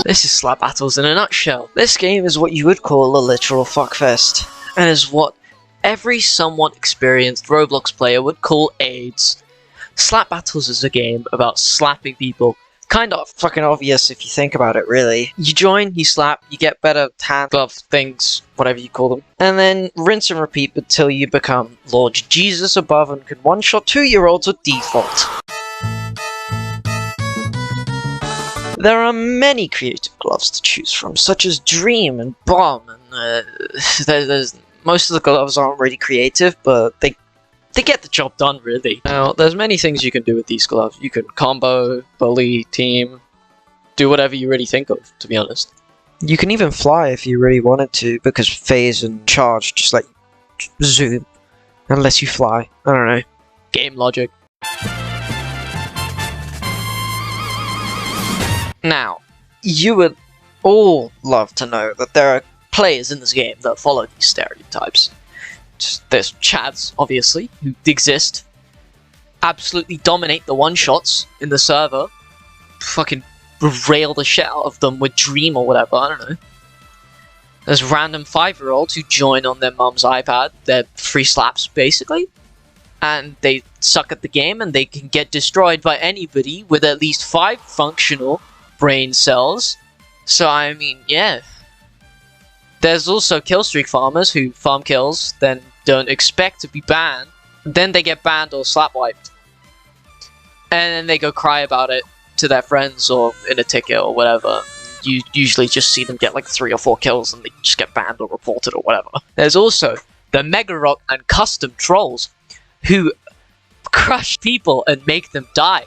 This is Slap Battles in a nutshell. This game is what you would call a literal fuckfest, and is what every somewhat experienced Roblox player would call AIDS. Slap Battles is a game about slapping people. Kind of fucking obvious if you think about it, really. You join, you slap, you get better hand glove things, whatever you call them, and then rinse and repeat until you become Lord Jesus above and can one-shot 2-year-olds with default. There are many creative gloves to choose from, such as Dream and Bomb, and most of the gloves aren't really creative, but they get the job done, really. Now, there's many things you can do with these gloves. You can combo, bully, team, do whatever you really think of, to be honest. You can even fly if you really wanted to, because phase and charge just like zoom, unless you fly. I don't know. Game logic. Now, you would all love to know that there are players in this game that follow these stereotypes. There's Chads, obviously, who exist, absolutely dominate the one-shots in the server, fucking rail the shit out of them with Dream or whatever, I don't know. There's random 5-year-olds who join on their mum's iPad, they're free slaps, basically, and they suck at the game and they can get destroyed by anybody with at least 5 functional brain cells. So, I mean, yeah. There's also killstreak farmers who farm kills, then don't expect to be banned. Then they get banned or slap wiped. And then they go cry about it to their friends or in a ticket or whatever. You usually just see them get like 3 or 4 kills and they just get banned or reported or whatever. There's also the Mega Rock and custom trolls who crush people and make them die.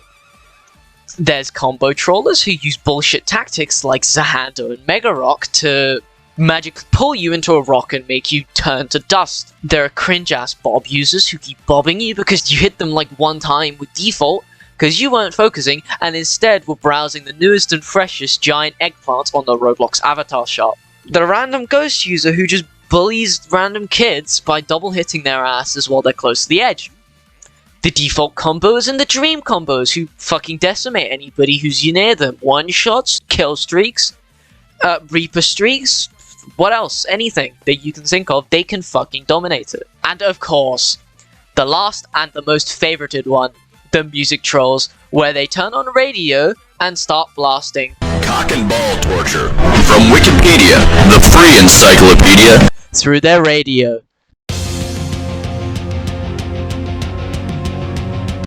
There's combo trollers who use bullshit tactics like Zahando and Mega Rock to magically pull you into a rock and make you turn to dust. There are cringe-ass bob users who keep bobbing you because you hit them like one time with default because you weren't focusing and instead were browsing the newest and freshest giant eggplant on the Roblox avatar shop. The random ghost user who just bullies random kids by double hitting their asses while they're close to the edge. The default combos and the dream combos who fucking decimate anybody who's near them. One-shots, kill streaks, Reaper streaks, what else? Anything that you can think of, they can fucking dominate it. And of course, the last and the most favorited one, the music trolls, where they turn on radio and start blasting cock and ball torture from Wikipedia, the free encyclopedia, through their radio.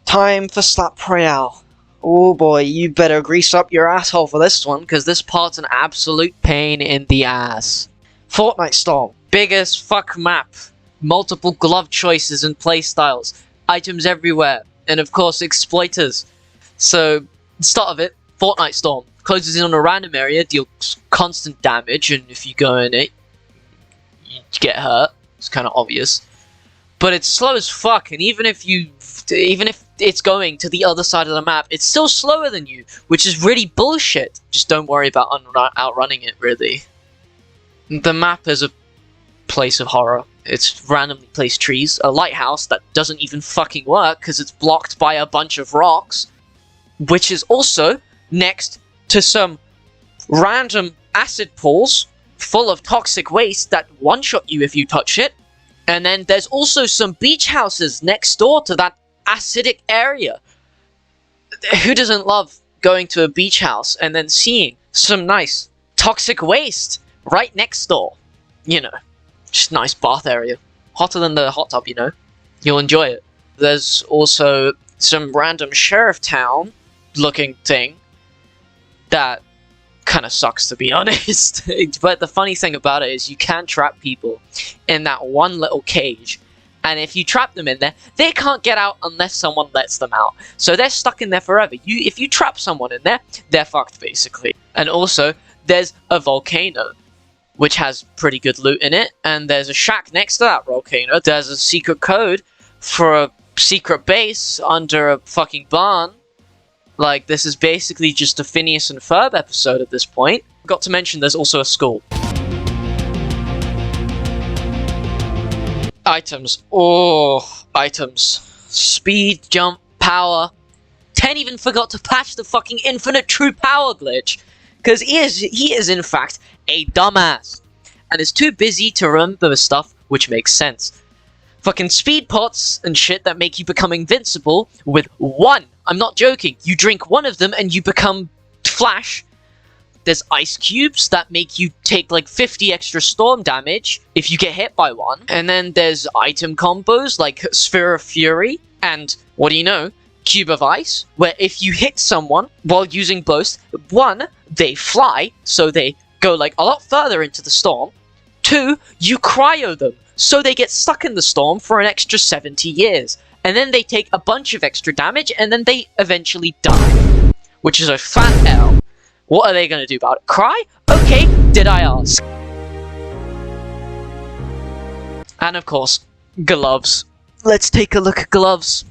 Time for Slap Royale. Oh boy, you better grease up your asshole for this one, because this part's an absolute pain in the ass. Fortnite Storm. Biggest fuck map. Multiple glove choices and playstyles. Items everywhere. And of course, exploiters. So, start of it, Fortnite Storm. Closes in on a random area, deals constant damage, and if you go in it, you get hurt. It's kind of obvious. But it's slow as fuck, and even if it's going to the other side of the map, it's still slower than you, which is really bullshit. Just don't worry about outrunning it, really. The map is a place of horror. It's randomly placed trees, a lighthouse that doesn't even fucking work because it's blocked by a bunch of rocks, which is also next to some random acid pools full of toxic waste that one-shot you if you touch it. And then there's also some beach houses next door to that acidic area. Who doesn't love going to a beach house and then seeing some nice toxic waste right next door? You know, just nice bath area. Hotter than the hot tub, you know. You'll enjoy it. There's also some random sheriff town looking thing that kind of sucks, to be honest. But the funny thing about it is you can trap people in that one little cage, and if you trap them in there, they can't get out unless someone lets them out. So they're stuck in there forever. If you trap someone in there, they're fucked, basically. And also, there's a volcano, which has pretty good loot in it, and there's a shack next to that volcano. There's a secret code for a secret base under a fucking barn. Like, this is basically just a Phineas and Ferb episode at this point. Got to mention there's also a school. Items. Oh, items. Speed, jump, power, 10 even forgot to patch the fucking infinite true power glitch. Because he is in fact a dumbass. And is too busy to remember the stuff which makes sense. Fucking speed pots and shit that make you become invincible with one. I'm not joking. You drink one of them and you become Flash. There's ice cubes that make you take like 50 extra storm damage if you get hit by one. And then there's item combos like Sphere of Fury and, what do you know, Cube of Ice, where if you hit someone while using both, one, they fly, so they go like a lot further into the storm. Two, you cryo them, so they get stuck in the storm for an extra 70 years. And then they take a bunch of extra damage, and then they eventually die. Which is a fat L. What are they going to do about it? Cry? Okay, did I ask? And of course, gloves. Let's take a look at gloves.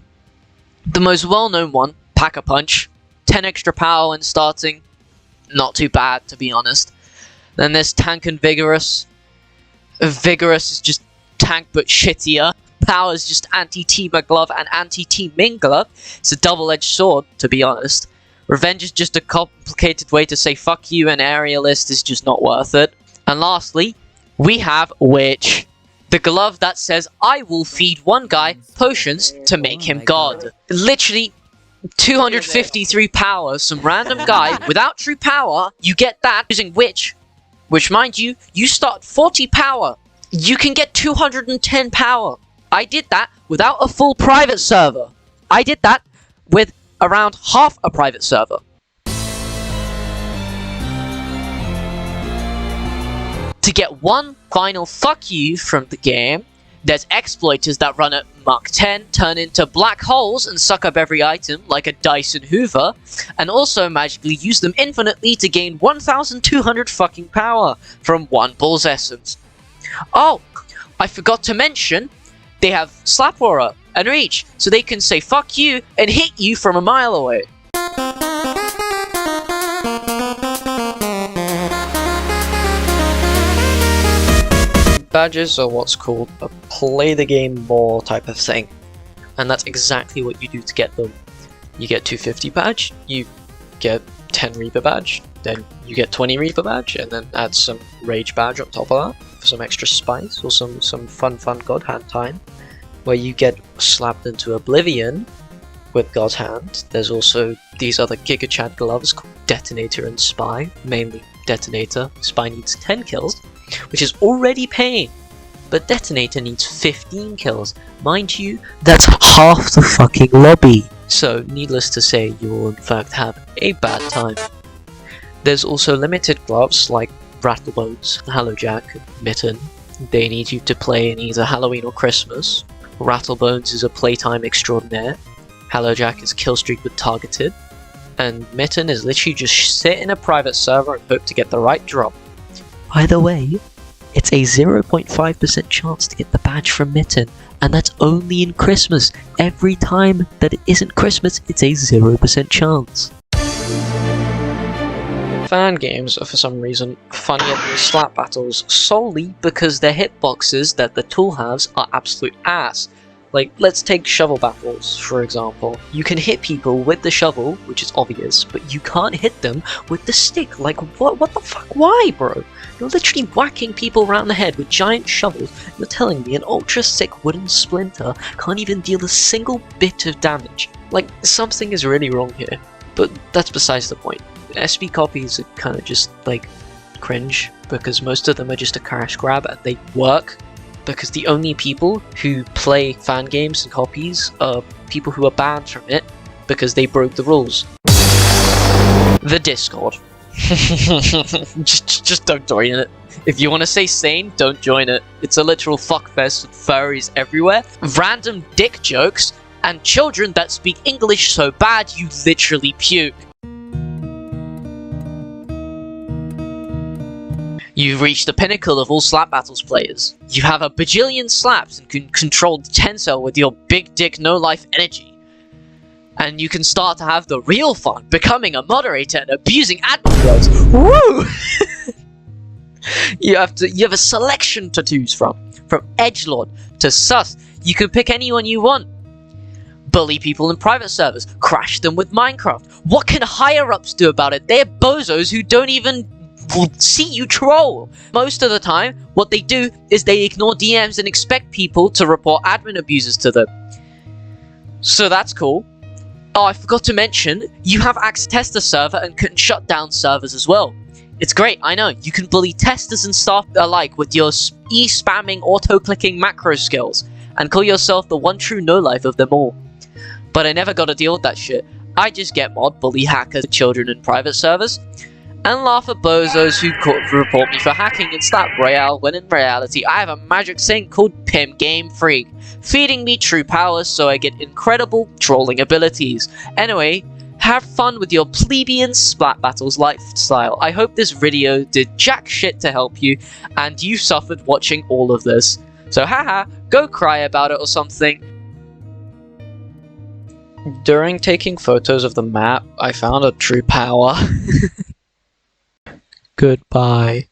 The most well-known one, Pack-a-Punch. 10 extra power when starting. Not too bad, to be honest. Then there's Tank and Vigorous. Vigorous is just tank but shittier. Power is just anti-Teamer glove and anti-Team-Ming glove. It's a double-edged sword, to be honest. Revenge is just a complicated way to say fuck you, and Aerialist is just not worth it. And lastly, we have Witch. The glove that says, I will feed one guy potions to make him God. Literally, 253 power, some random guy without true power, you get that using Witch. Which, mind you, you start 40 power. You can get 210 power. I did that without a full private server. I did that with around half a private server. To get one final fuck you from the game, there's exploiters that run at Mach 10, turn into black holes and suck up every item like a Dyson Hoover, and also magically use them infinitely to gain 1,200 fucking power from one bull's essence. Oh, I forgot to mention, they have Slap Aura and Reach, so they can say fuck you and hit you from a mile away. Badges are what's called a play the game more type of thing, and that's exactly what you do to get them. You get 250 badge, you get 10 Reaper badge, then you get 20 Reaper badge, and then add some Rage badge on top of that for some extra spice or some fun God Hand time, where you get slapped into Oblivion with God's Hand. There's also these other Giga Chad gloves called Detonator and Spy, mainly Detonator. Spy needs 10 kills, which is already pain, but Detonator needs 15 kills. Mind you, that's half the fucking lobby. So, needless to say, you will in fact have a bad time. There's also limited gloves like Rattlebones, Hallowjack, Mitten. They need you to play in either Halloween or Christmas. Rattlebones is a playtime extraordinaire. Hallowjack is killstreak with targeted. And Mitten is literally just sit in a private server and hope to get the right drop. By the way, it's a 0.5% chance to get the badge from Mitten, and that's only in Christmas. Every time that it isn't Christmas, it's a 0% chance. Fan games are for some reason funnier than slap battles, solely because their hitboxes that the tool has are absolute ass. Like, let's take shovel battles, for example. You can hit people with the shovel, which is obvious, but you can't hit them with the stick. Like, what the fuck? Why, bro? You're literally whacking people around the head with giant shovels, and you're telling me an ultra-sick wooden splinter can't even deal a single bit of damage. Like, something is really wrong here. But that's besides the point. SP copies are kind of just, like, cringe, because most of them are just a cash grab, and they work. Because the only people who play fan games and copies are people who are banned from it because they broke the rules. The Discord. just don't join it. If you want to stay sane, don't join it. It's a literal fuckfest with furries everywhere, random dick jokes, and children that speak English so bad you literally puke. You've reached the pinnacle of all slap battles players. You have a bajillion slaps and can control the tensor with your big dick no life energy. And you can start to have the real fun, becoming a moderator and abusing admin girls. Woo! You have a selection to choose from edgelord to sus. You can pick anyone you want. bully people in private servers, crash them with Minecraft. What can higher-ups do about it? They're bozos who don't even see you troll. Most of the time, what they do is they ignore DMs and expect people to report admin abuses to them. So that's cool. Oh, I forgot to mention, you have access to test the server and can shut down servers as well. It's great, I know. You can bully testers and staff alike with your e-spamming, auto-clicking macro skills, and call yourself the one true no-life of them all. But I never got to deal with that shit. I just get mod, bully hackers, children in private servers, and laugh at bozos who report me for hacking in Stat Royale, when in reality I have a magic saint called Pim Game Freak, feeding me true powers so I get incredible trolling abilities. Anyway, have fun with your plebeian splat battles lifestyle. I hope this video did jack shit to help you, and you suffered watching all of this. So haha, go cry about it or something. During taking photos of the map, I found a true power. Goodbye.